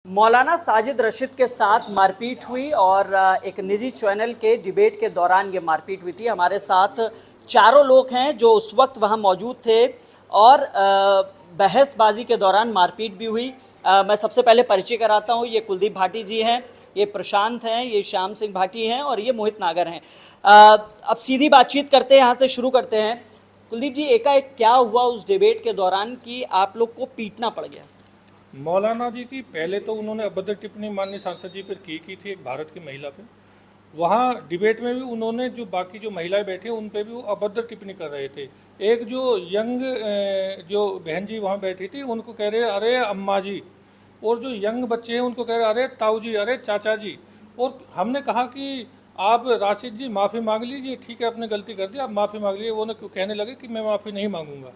मौलाना साजिद रशीद के साथ मारपीट हुई और एक निजी चैनल के डिबेट के दौरान ये मारपीट हुई थी। हमारे साथ चारों लोग हैं जो उस वक्त वहाँ मौजूद थे और बहसबाजी के दौरान मारपीट भी हुई। मैं सबसे पहले परिचय कराता हूँ। ये कुलदीप भाटी जी हैं, ये प्रशांत हैं, ये श्याम सिंह भाटी हैं और ये मोहित नागर हैं। अब सीधी बातचीत करते हैं, यहाँ से शुरू करते हैं। कुलदीप जी, एकाएक क्या हुआ उस डिबेट के दौरान कि आप लोग को पीटना पड़ गया? मौलाना जी की पहले तो उन्होंने अभद्र टिप्पणी माननीय सांसद जी पर की थी एक भारत की महिला पे। वहाँ डिबेट में भी उन्होंने जो बाकी जो महिलाएं बैठी उन पे भी वो अभद्र टिप्पणी कर रहे थे। एक जो यंग जो बहन जी वहाँ बैठी थी उनको कह रहे अरे अम्मा जी, और जो यंग बच्चे हैं उनको कह रहे अरे ताऊ जी, अरे चाचा जी। और हमने कहा कि आप राशिद जी माफ़ी मांग लीजिए, ठीक है आपने गलती कर दी, आप माफ़ी मांग लीजिए। वो कहने लगे कि मैं माफ़ी नहीं मांगूंगा।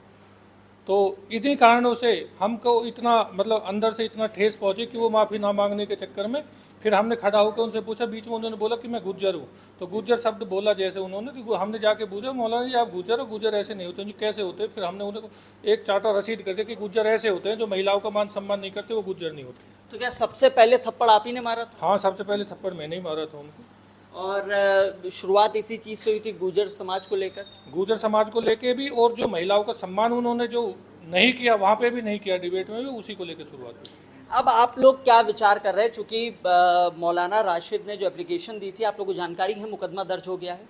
तो इन्हीं कारणों से हमको इतना मतलब अंदर से इतना ठेस पहुंची कि वो माफ़ी ना मांगने के चक्कर में फिर हमने खड़ा होकर उनसे पूछा। बीच में उन्होंने बोला कि मैं गुज्जर हूँ, तो गुज्जर शब्द बोला जैसे उन्होंने कि हमने जाके पूछा मौलाना जी आप गुज्जर हो? गुज्जर ऐसे नहीं होते। जी कैसे होते? फिर हमने उन्हें एक चार्टर रसीद कर दिया कि गुज्जर ऐसे होते हैं जो महिलाओं का मान सम्मान नहीं करते, वो गुज्जर नहीं होते। तो क्या सबसे पहले थप्पड़ आप ही ने मारा था? हाँ, सबसे पहले थप्पड़ मैंने ही मारा था उनको। और शुरुआत इसी चीज़ से हुई थी, गुर्जर समाज को लेकर? गुर्जर समाज को लेके भी, और जो महिलाओं का सम्मान उन्होंने जो नहीं किया वहाँ पे भी नहीं किया, डिबेट में भी उसी को लेकर शुरुआत हुई। अब आप लोग क्या विचार कर रहे हैं? चूंकि मौलाना राशिद ने जो एप्लीकेशन दी थी, आप लोगों को जानकारी है, मुकदमा दर्ज हो गया है?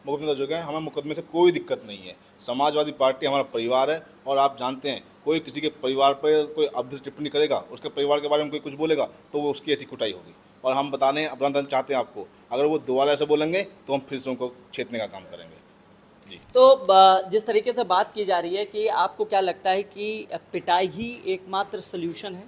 मुकदमे दर्ज हो गए हैं। हमें मुकदमे से कोई दिक्कत नहीं है। समाजवादी पार्टी हमारा परिवार है और आप जानते हैं कोई किसी के परिवार पर कोई अभद्र टिप्पणी करेगा, उसके परिवार के बारे में कोई कुछ बोलेगा तो वो उसकी ऐसी कुटाई होगी। और हम बताने अपना दंड चाहते हैं आपको, अगर वो दोबारा ऐसे बोलेंगे तो हम फिर से उनको छेदने का काम करेंगे। तो जिस तरीके से बात की जा रही है कि आपको क्या लगता है कि पिटाई ही एकमात्र सल्यूशन है?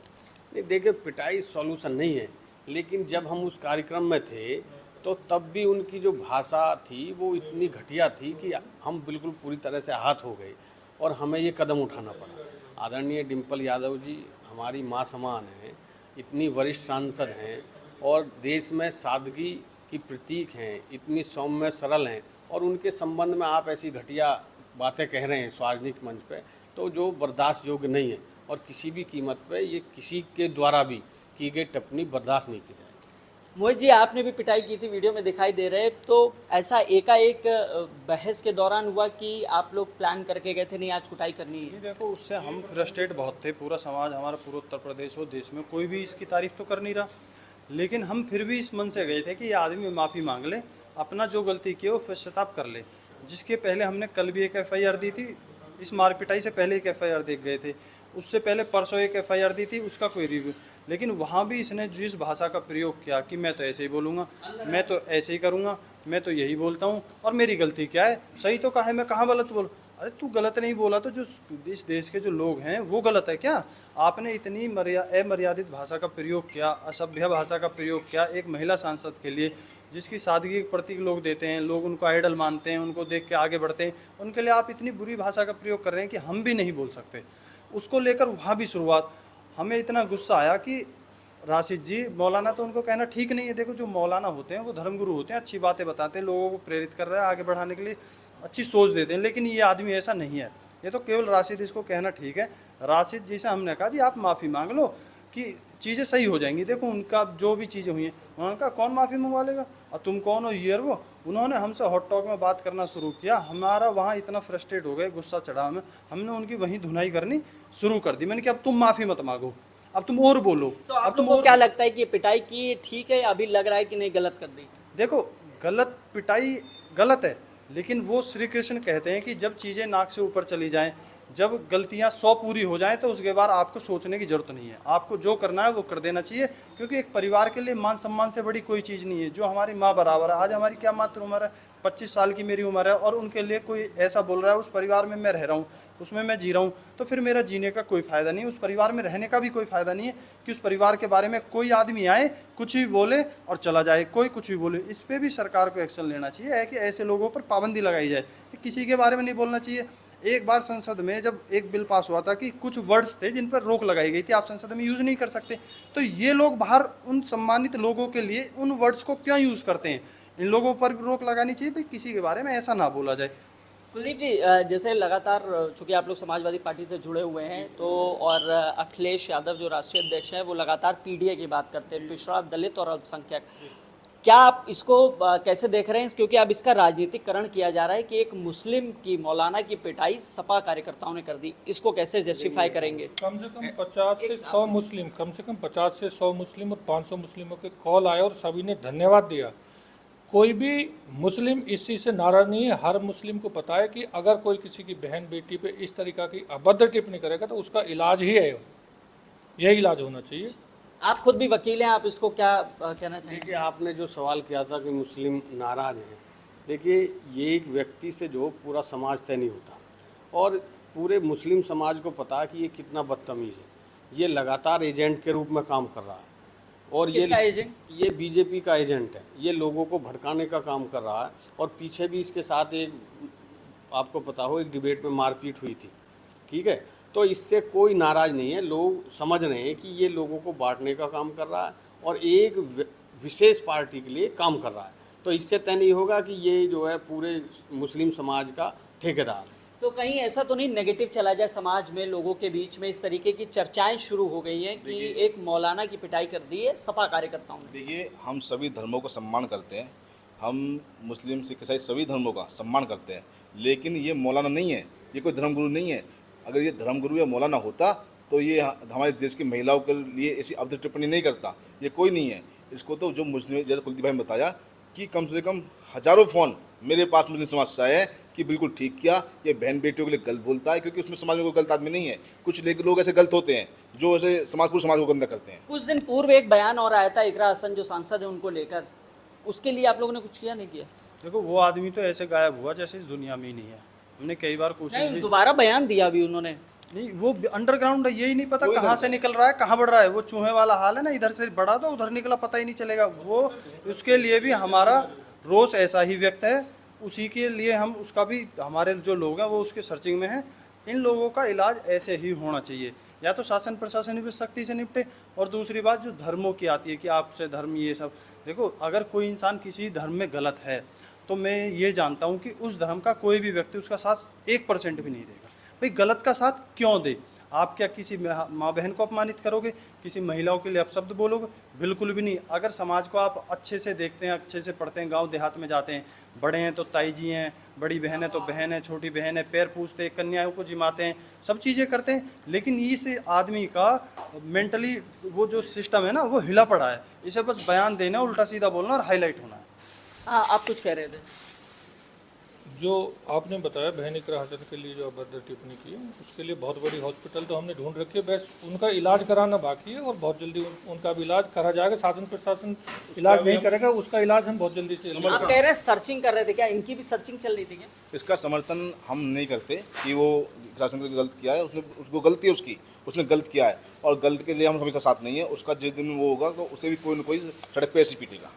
नहीं, देखिए पिटाई सॉल्यूशन नहीं है, लेकिन जब हम उस कार्यक्रम में थे तो तब भी उनकी जो भाषा थी वो इतनी घटिया थी कि हम बिल्कुल पूरी तरह से आहत हो गए और हमें ये कदम उठाना पड़ा। आदरणीय डिम्पल यादव जी हमारी माँ समान हैं, इतनी वरिष्ठ सांसद हैं और देश में सादगी की प्रतीक हैं, इतनी सौम्य सरल हैं, और उनके संबंध में आप ऐसी घटिया बातें कह रहे हैं सार्वजनिक मंच पे, तो जो बर्दाश्त योग्य नहीं है। और किसी भी कीमत पे ये किसी के द्वारा भी की गई टिप्पणी बर्दाश्त नहीं की जाएगी। मोहित जी, आपने भी पिटाई की थी, वीडियो में दिखाई दे रहे, तो ऐसा एकाएक बहस के दौरान हुआ कि आप लोग प्लान करके गए थे नहीं आज कुटाई करनी है? देखो, उससे हम फ्रस्ट्रेट बहुत थे। पूरा समाज हमारा, पूरा उत्तर प्रदेश हो, देश में कोई भी इसकी तारीफ तो कर नहीं रहा, लेकिन हम फिर भी इस मन से गए थे कि ये आदमी माफ़ी मांग ले, अपना जो गलती की वो पश्चाताप कर ले। जिसके पहले हमने कल भी एक FIR दी थी, इस मार पिटाई से पहले एक FIR देख गए थे, उससे पहले परसों एक FIR दी थी, उसका कोई रिव्यू। लेकिन वहाँ भी इसने जिस भाषा का प्रयोग किया कि मैं तो ऐसे ही बोलूँगा, मैं तो ऐसे ही करूँगा, मैं तो यही बोलता हूँ और मेरी गलती क्या है, सही तो कहा है, मैं कहाँ गलत बोल? अरे तू गलत नहीं बोला तो जो इस देश के जो लोग हैं वो गलत है क्या? आपने इतनी अमर्यादित भाषा का प्रयोग किया, असभ्य भाषा का प्रयोग किया एक महिला सांसद के लिए, जिसकी सादगी के प्रतीक लोग देते हैं, लोग उनको आइडल मानते हैं, उनको देख के आगे बढ़ते हैं, उनके लिए आप इतनी बुरी भाषा का प्रयोग कर रहे हैं कि हम भी नहीं बोल सकते। उसको लेकर वहाँ भी शुरुआत, हमें इतना गुस्सा आया कि राशिद जी, मौलाना तो उनको कहना ठीक नहीं है। देखो, जो मौलाना होते हैं वो धर्मगुरु होते हैं, अच्छी बातें बताते हैं, लोगों को प्रेरित कर रहे हैं, आगे बढ़ाने के लिए अच्छी सोच देते हैं, लेकिन ये आदमी ऐसा नहीं है। ये तो केवल राशिद इसको कहना ठीक है। राशिद जी से हमने कहा जी आप माफ़ी मांग लो कि चीज़ें सही हो जाएंगी। देखो, उनका जो भी चीज़ें हुई हैं, उन्होंने कहा कौन माफ़ी मंगवा लेगा और तुम कौन हो, ये वो। उन्होंने हमसे हॉट टॉक में बात करना शुरू किया। हमारा वहाँ इतना फ्रस्ट्रेट हो गए, गुस्सा चढ़ा हमें, हमने उनकी वहीं धुनाई करनी शुरू कर दी। मैंने कहा अब तुम माफ़ी मत मांगो, अब तुम और बोलो। तो अब तुमको क्या लगता है कि ये पिटाई की ठीक है, अभी लग रहा है कि नहीं गलत कर दी? देखो, गलत पिटाई गलत है, लेकिन वो श्री कृष्ण कहते हैं कि जब चीज़ें नाक से ऊपर चली जाएं, जब गलतियां 100 पूरी हो जाएं, तो उसके बाद आपको सोचने की ज़रूरत नहीं है। आपको जो करना है वो कर देना चाहिए, क्योंकि एक परिवार के लिए मान सम्मान से बड़ी कोई चीज़ नहीं है। जो हमारी माँ बराबर है, आज हमारी क्या मात्र उम्र है, 25 साल की मेरी उम्र है, और उनके लिए कोई ऐसा बोल रहा है, उस परिवार में मैं रह रहा हूँ, उसमें मैं जी रहा हूँ, तो फिर मेरा जीने का कोई फ़ायदा नहीं, उस परिवार में रहने का भी कोई फ़ायदा नहीं है कि उस परिवार के बारे में कोई आदमी आए, कुछ भी बोले और चला जाए, कोई कुछ भी बोले। इस पर भी सरकार को एक्शन लेना चाहिए है कि ऐसे लोगों पर पाबंदी लगाई जाए कि किसी के बारे में नहीं बोलना चाहिए। एक बार संसद में जब एक बिल पास हुआ था कि कुछ वर्ड्स थे जिन पर रोक लगाई गई थी, आप संसद में यूज़ नहीं कर सकते, तो ये लोग बाहर उन सम्मानित लोगों के लिए उन वर्ड्स को क्यों यूज़ करते हैं? इन लोगों पर भी रोक लगानी चाहिए भाई, किसी के बारे में ऐसा ना बोला जाए। कुलदीप जी, जैसे लगातार चूंकि आप लोग समाजवादी पार्टी से जुड़े हुए हैं तो और अखिलेश यादव जो राष्ट्रीय अध्यक्ष हैं वो लगातार पीडीए की बात करते हैं, पिछड़ा, दलित और अल्पसंख्यक। क्या आप इसको कैसे देख रहे हैं, क्योंकि अब इसका राजनीतिकरण किया जा रहा है कि एक मुस्लिम की, मौलाना की पिटाई सपा कार्यकर्ताओं ने कर दी, इसको कैसे जस्टिफाई करेंगे? कम से कम 50 से 100 मुस्लिम, कम से कम 50 से 100 मुस्लिम और 500 मुस्लिमों के कॉल आए और सभी ने धन्यवाद दिया। कोई भी मुस्लिम इस चीज़ से नाराज़ नहीं है। हर मुस्लिम को पता है कि अगर कोई किसी की बहन बेटी पे इस तरीक़ा की अभद्र टिप्पणी करेगा तो उसका इलाज ही है, यही इलाज होना चाहिए। आप खुद भी वकील हैं, आप इसको क्या कहना चाहेंगे? देखिए, आपने जो सवाल किया था कि मुस्लिम नाराज़ हैं, देखिए ये एक व्यक्ति से जो पूरा समाज तय नहीं होता, और पूरे मुस्लिम समाज को पता है कि ये कितना बदतमीज़ है। ये लगातार एजेंट के रूप में काम कर रहा है, और किसका एजेंट? ये बीजेपी का एजेंट है। ये लोगों को भड़काने का काम कर रहा है, और पीछे भी इसके साथ एक, आपको पता हो, एक डिबेट में मारपीट हुई थी, ठीक है। तो इससे कोई नाराज़ नहीं है, लोग समझ रहे हैं कि ये लोगों को बांटने का काम कर रहा है और एक विशेष पार्टी के लिए काम कर रहा है। तो इससे तय नहीं होगा कि ये जो है पूरे मुस्लिम समाज का ठेकेदार है। तो कहीं ऐसा तो नहीं नेगेटिव चला जाए समाज में, लोगों के बीच में इस तरीके की चर्चाएं शुरू हो गई हैं कि एक मौलाना की पिटाई कर दी है सपा कार्यकर्ताओं ने? देखिए, हम सभी धर्मों का सम्मान करते हैं, हम मुस्लिम सिख ईसाई सभी धर्मों का सम्मान करते हैं, लेकिन ये मौलाना नहीं है, ये कोई धर्मगुरु नहीं है। अगर ये धर्मगुरु या मौलाना होता तो ये हमारे देश की महिलाओं के लिए ऐसी अभद्र टिप्पणी नहीं करता। ये कोई नहीं है। इसको तो जो मुस्लिम, जैसे कुलदीप भाई ने बताया कि कम से कम हज़ारों फ़ोन मेरे पास मुस्लिम समाज से आए हैं कि बिल्कुल ठीक किया, ये बहन बेटियों के लिए गलत बोलता है, क्योंकि उसमें समाज में कोई गलत आदमी नहीं है। कुछ लोग ऐसे गलत होते हैं जो ऐसे पूरे समाज को गंदा करते हैं। कुछ दिन पूर्व एक बयान और आया था इकरा हसन जो सांसद है उनको लेकर, उसके लिए आप लोगों ने कुछ किया, नहीं किया? देखो, वो आदमी तो ऐसे गायब हुआ जैसे इस दुनिया में ही नहीं है। हमने कई बार कोशिश नहीं, भी, दोबारा बयान दिया अभी उन्होंने। नहीं, वो अंडरग्राउंड है, यही नहीं पता कहाँ से निकल रहा है, कहाँ बढ़ रहा है। वो चूहे वाला हाल है ना, इधर से बढ़ा तो उधर निकला, पता ही नहीं चलेगा। वो उसके लिए भी हमारा रोष ऐसा ही व्यक्त है, उसी के लिए हम उसका भी, हमारे जो लोग हैं वो उसके सर्चिंग में हैं। इन लोगों का इलाज ऐसे ही होना चाहिए, या तो शासन प्रशासन भी सख्ती से निपटे, और दूसरी बात जो धर्मों की आती है कि आपसे धर्म ये सब। देखो, अगर कोई इंसान किसी धर्म में गलत है तो मैं ये जानता हूँ कि उस धर्म का कोई भी व्यक्ति उसका साथ 1% भी नहीं देगा। भाई, गलत का साथ क्यों दे? आप क्या किसी माँ बहन को अपमानित करोगे? किसी महिलाओं के लिए अपशब्द बोलोगे? बिल्कुल भी नहीं। अगर समाज को आप अच्छे से देखते हैं, अच्छे से पढ़ते हैं, गांव देहात में जाते हैं, बड़े हैं तो ताई जी हैं, बड़ी बहन है तो बहन है, छोटी बहन है, पैर पूछते हैं, कन्याओं को जिमाते हैं, सब चीज़ें करते हैं। लेकिन इस आदमी का मेंटली वो जो सिस्टम है ना, वो हिला पड़ा है। इसे बस बयान देना, उल्टा सीधा बोलना और हाईलाइट होना है। हाँ, आप कुछ कह रहे थे? जो आपने बताया बहन इकरा हसन के लिए जो अभद्र टिप्पणी की है, उसके लिए बहुत बड़ी हॉस्पिटल तो हमने ढूंढ रखी है, बस उनका इलाज कराना बाकी है और बहुत जल्दी उनका भी इलाज करा जाएगा। शासन प्रशासन इलाज नहीं करेगा, उसका इलाज हम बहुत जल्दी से। आप कह रहे हैं सर्चिंग कर रहे थे, क्या इनकी भी सर्चिंग चल रही थी क्या? इसका समर्थन हम नहीं करते कि वो शासन ने गलत किया है, उसको गलती है उसने गलत किया है, और गलत के लिए हम हमेशा साथ नहीं है। उसका जिस दिन वो होगा तो उसे भी कोई ना कोई सड़क पे ऐसी पीटेगा।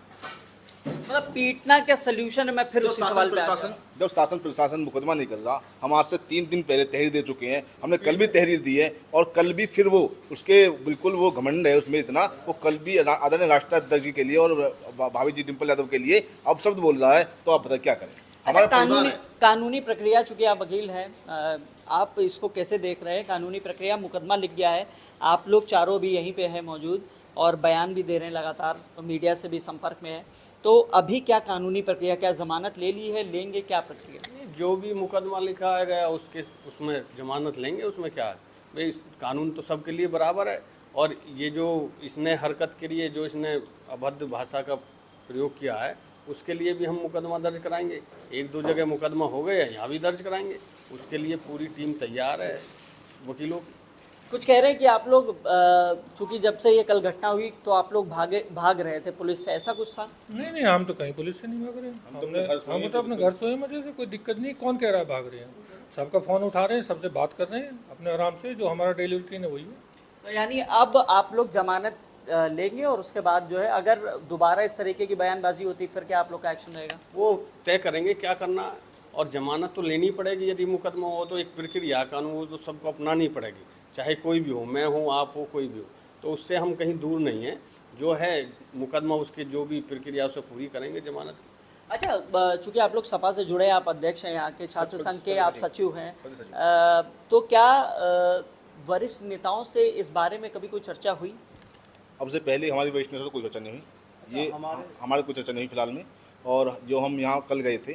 मतलब पीटना क्या सलूशन है? मैं फिर उसी सवाल पे आ गया। जब शासन प्रशासन मुकदमा नहीं कर रहा, हम आज से 3 दिन पहले तहरीर दे चुके हैं, हमने कल भी तहरीर दी है, और कल भी फिर वो उसके बिल्कुल वो घमंड है उसमें इतना, वो कल भी आदरणीय राष्ट्राध्यक्ष जी के लिए और भाभी जी डिम्पल यादव के लिए अपशब्द बोल रहा है। तो आप पता क्या करें? हमारा कानूनी प्रक्रिया, चूंकि आप वकील हैं, आप इसको कैसे देख रहे हैं? कानूनी प्रक्रिया, मुकदमा लिख गया है, आप लोग चारों भी यहीं पे हैं मौजूद और बयान भी दे रहे हैं लगातार, तो मीडिया से भी संपर्क में है, तो अभी क्या कानूनी प्रक्रिया, क्या जमानत ले ली है, लेंगे, क्या प्रक्रिया? जो भी मुकदमा लिखा गया उसमें जमानत लेंगे, उसमें क्या है भाई, कानून तो सबके लिए बराबर है। और ये जो इसने हरकत के लिए जो इसने अभद्र भाषा का प्रयोग किया है, उसके लिए भी हम मुकदमा दर्ज कराएंगे। 1-2 जगह मुकदमा हो गए, यहाँ भी दर्ज कराएंगे। उसके लिए पूरी टीम तैयार है वकीलों की। कुछ कह रहे हैं कि आप लोग चूंकि जब से ये कल घटना हुई तो आप लोग भाग रहे थे पुलिस से, ऐसा कुछ था? नहीं, हम तो कहीं पुलिस से नहीं भाग रहे हैं। हम तो अपने घर सोए मजे से, कोई दिक्कत नहीं। कौन कह रहा है भाग रहे हैं? सबका फ़ोन उठा रहे हैं, सबसे बात कर रहे हैं अपने आराम से, जो हमारा डेली रूटीन है वही है। तो यानी अब आप लोग जमानत लेंगे और उसके बाद जो है अगर दोबारा इस तरीके की बयानबाजी होती फिर क्या आप लोग का एक्शन रहेगा? वो तय करेंगे क्या करना है, और जमानत तो लेनी पड़ेगी। यदि मुकदमा हो तो एक प्रक्रिया कानून वो तो सबको अपनानी पड़ेगी, चाहे कोई भी हो, मैं हूँ, आप हो, कोई भी हो। तो उससे हम कहीं दूर नहीं हैं। जो है मुकदमा, उसके जो भी प्रक्रिया उसे पूरी करेंगे जमानत की। अच्छा, चूंकि आप लोग सपा से जुड़े हैं, आप अध्यक्ष हैं यहाँ के छात्र संघ के, आप सचिव हैं, तो क्या वरिष्ठ नेताओं से इस बारे में कभी कोई चर्चा हुई? अब से पहले हमारी वरिष्ठ नेता से कोई चर्चा नहीं हुई, ये हमारे कोई चर्चा नहीं हुई फिलहाल में। और जो हम यहाँ कल गए थे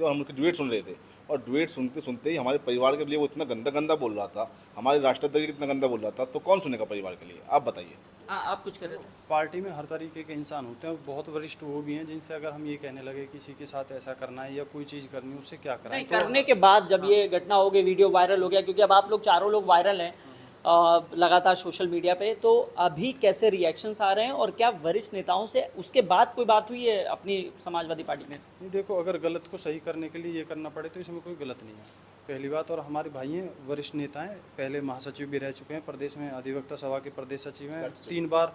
और हम उनके डिबेट सुन रहे थे, और डिबेट सुनते सुनते ही हमारे परिवार के लिए वो इतना गंदा बोल रहा था, हमारे राष्ट्राध्यक्ष इतना गंदा बोल रहा था, तो कौन सुनेगा परिवार के लिए? आप बताइए। आप कुछ कर रहे थे? पार्टी में हर तरीके के इंसान होते हैं, बहुत वरिष्ठ वो भी हैं जिनसे अगर हम ये कहने लगे किसी के साथ ऐसा करना है या कोई चीज़ करनी है, उससे क्या कराएं। नहीं, करने के बाद जब ये घटना हो गई, वीडियो वायरल हो गया, क्योंकि अब आप लोग चारों लोग वायरल हैं लगातार सोशल मीडिया पे, तो अभी कैसे रिएक्शंस आ रहे हैं और क्या वरिष्ठ नेताओं से उसके बाद कोई बात हुई है अपनी समाजवादी पार्टी में? नहीं, देखो, अगर गलत को सही करने के लिए ये करना पड़े तो इसमें कोई गलत नहीं है, पहली बात। और हमारे भाई हैं, वरिष्ठ नेता हैं, पहले महासचिव भी रह चुके हैं, प्रदेश में अधिवक्ता सभा के प्रदेश सचिव हैं, 3 बार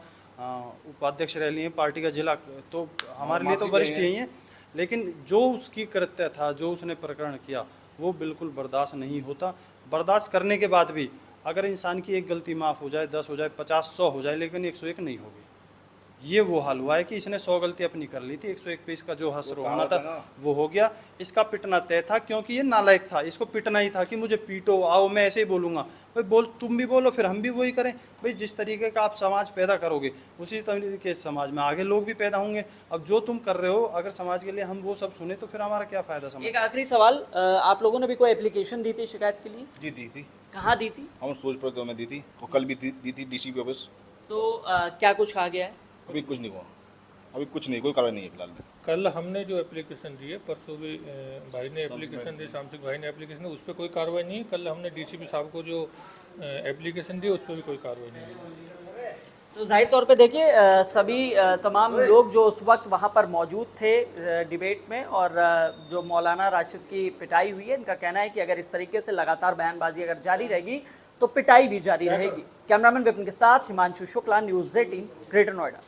उपाध्यक्ष रह लिए हैं पार्टी का जिला, तो हमारे लिए तो वरिष्ठ ही हैं। लेकिन जो उसकी कृत्य था, जो उसने प्रकरण किया, वो बिल्कुल बर्दाश्त नहीं होता। बर्दाश्त करने के बाद भी अगर इंसान की एक गलती माफ़ हो जाए, 10 हो जाए, 50, 100 हो जाए, लेकिन 101 नहीं होगी। ये वो हाल हुआ है कि इसने 100 गलती अपनी कर ली थी, 101 पे इसका जो हश्र होना था वो हो गया। इसका पिटना तय था, क्योंकि ये नालायक था, इसको पिटना ही था कि मुझे पीटो, आओ, मैं ऐसे ही बोलूँगा। भाई बोल, तुम भी बोलो, फिर हम भी वही करें। भाई जिस तरीके का आप समाज पैदा करोगे, उसी तरीके से समाज में आगे लोग भी पैदा होंगे। अब जो तुम कर रहे हो, अगर समाज के लिए हम वो सब सुने तो फिर हमारा क्या फ़ायदा समाज। एक आखिरी सवाल, आप लोगों ने भी कोई एप्लीकेशन दी थी शिकायत के लिए? जी दी थी। कहाँ दी थी? हम सोजपुर में दी थी, और कल भी दी थी डीसीपी ऑफिस। तो क्या कुछ कहा गया है? अभी कुछ नहीं हुआ, अभी कुछ नहीं, कोई कार्रवाई नहीं है फिलहाल में। कल हमने जो एप्लीकेशन दी है, परसों भी भाई ने एप्लीकेशन दी, शामसिक भाई ने एप्लीकेशन दी, उस पर कोई कार्रवाई नहीं है। कल हमने डीसीपी साहब को जो एप्लीकेशन दी उस पर भी कोई कार्रवाई नहीं है। तो जाहिर तौर पे देखिए, सभी तमाम लोग जो उस वक्त वहाँ पर मौजूद थे डिबेट में, और जो मौलाना राशिद की पिटाई हुई है, इनका कहना है कि अगर इस तरीके से लगातार बयानबाजी अगर जारी रहेगी तो पिटाई भी जारी रहेगी। कैमरामैन विपिन के साथ हिमांशु शुक्ला, न्यूज़ 18, ग्रेटर नोएडा।